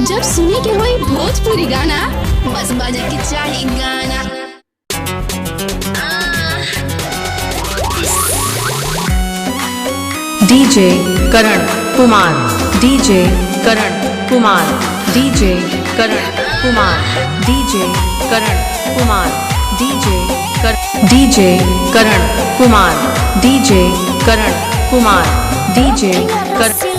जब सुने के होई भोजपुरी गाना, बस बजे के चाही गाना। DJ Karan Kumar, DJ Karan Kumar, DJ Karan Kumar, DJ Karan Kumar, DJ Karan Kumar, DJ Karan Kumar, DJ करण।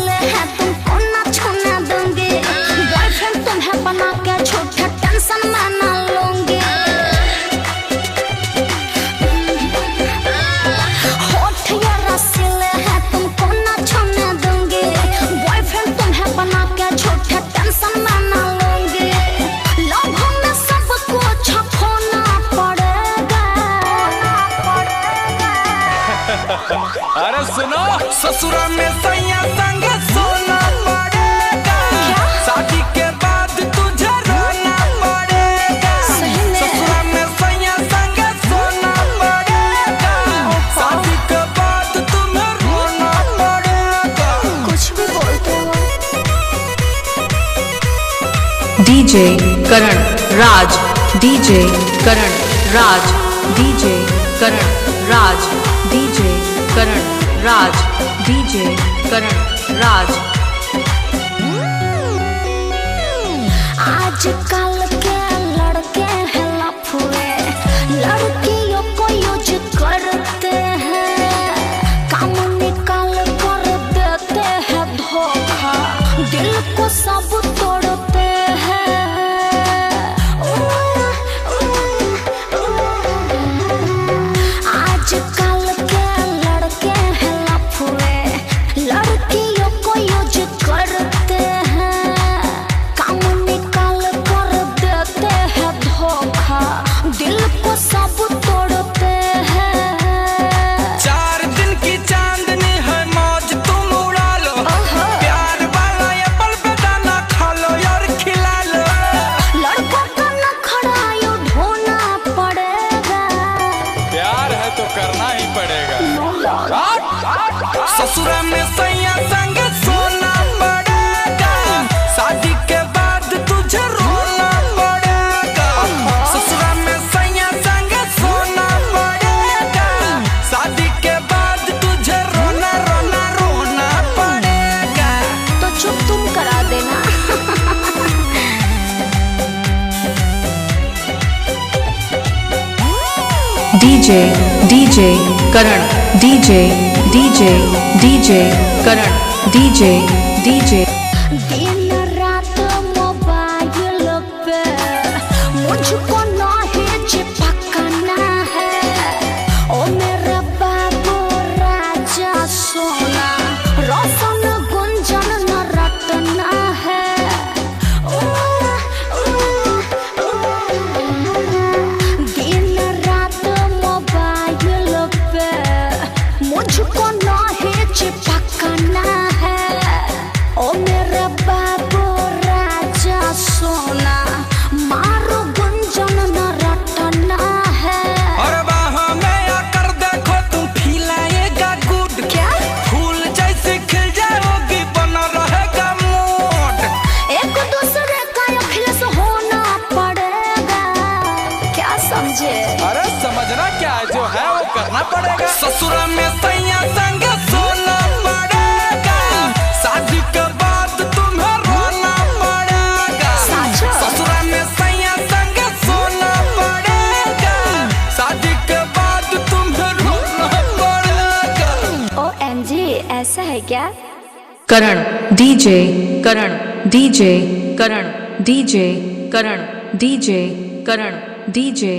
अरे सुनो, ससुरा में सैया संग सोना पड़ेगा, शादी के बाद तुझे रोना पड़ेगा। ससुरा में सैया संग सोना पड़ेगा, शादी के बाद तुम्हें रोना पड़ेगा। कुछ भी बोलते हो। डीजे करण राज, डीजे करण राज, डीजे करण राज, डीजे करण राज, डीजे करण राज। आजकल के लड़के हैं लफुए, लड़कियों को यूज करते हैं, काम निकाल कर देते हैं धोखा, दिल को सब तोड़ते हैं। आजकल के लड़के हैं लफुए, लड़कियों को यूज करते हैं, काम निकाल कर देते हैं धोखा, दिल को सब तोड़ते हैं। 4 दिन की चांदनी है, मौज तुम उड़ा लो, प्यार वाला ये पल पे दाना खा लो और खिला लो। लड़कों का नखरा यूं ढोना पड़ेगा, प्यार है तो करना ही पड़ेगा। ससुरा में सैया संग सोना पड़ेगा, शादी के बाद तुझे रोना पड़ेगा। ससुरा में सैया संग सोना पड़ेगा, शादी के बाद तुझे रोना रोना रोना पड़ेगा। तो चुप तुम करा देना। डीजे डीजे करण, डीजे डीजे डीजे करण, डीजे डीजे। दिन रात मोबाइल पे मुझको नहीं चिपकना है, ओ मेरा बाबू राजा सोना, रोशन गुंजन न रटना है। दिन रात मोबाइल पे मुझको नहीं चिपकना है, ओ मेरा बाबू राजा सोना, मारो गुंजन न रटना है। और बाहों में आकर देखो तुम खिलाएगा गुड, क्या फूल जैसे खिल जाओगी, बना रहेगा मूड। एक दूसरे का अखिलेश होना पड़ेगा, क्या समझे? अरे समझना क्या है, जो है वो करना पड़ेगा। ससुरा में सैया संग सोना पड़ेगा, शादी के बाद तुम्हें रोना पड़ेगा। ससुरा में सैया संग सोना पड़ेगा, शादी के बाद तुम्हें रोना पड़ेगा। OMG, ऐसा है क्या? करण डीजे करण, डीजे करण, डीजे करण, डीजे करण, डीजे